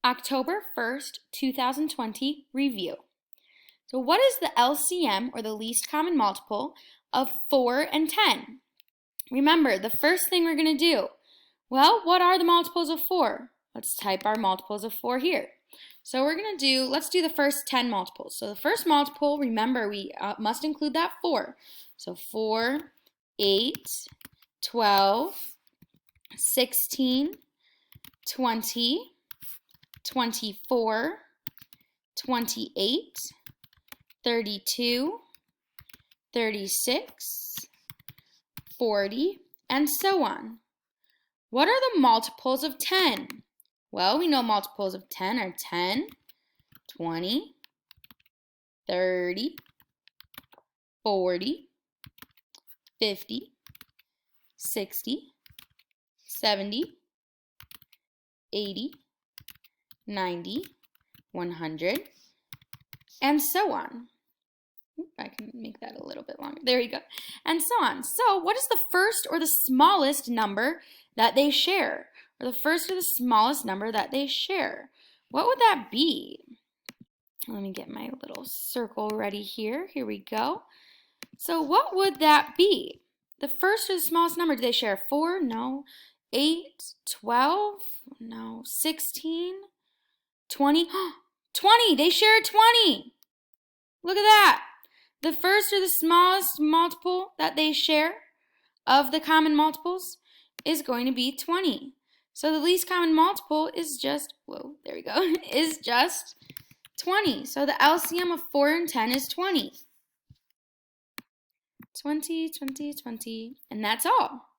October 1st, 2020 review. So what is the LCM, or the least common multiple, of 4 and 10? Remember, the first thing we're going to do, well, what are the multiples of 4? Let's type our multiples of 4 here. So we're going to let's do the first 10 multiples. So the first multiple, remember, we must include that 4. So 4, 8, 12, 16, 20, 24, 28, 32, 36, 40, and so on. What are the multiples of 10? Well, we know multiples of 10 are 10, 20, 30, 40, 50, 60, 70, 80, 90, 100, and so on. I can make that a little bit longer. There you go. And so on. So what is the first or the smallest number that they share? Or the first or the smallest number that they share? What would that be? Let me get my little circle ready here. Here we go. So what would that be? The first or the smallest number, do they share 4? No. 8, 12? No. 16? 20? 20! They share 20! Look at that! The first or the smallest multiple that they share of the common multiples is going to be 20. So the least common multiple is just, there we go, is just 20. So the LCM of 4 and 10 is 20. 20, 20, 20, and that's all.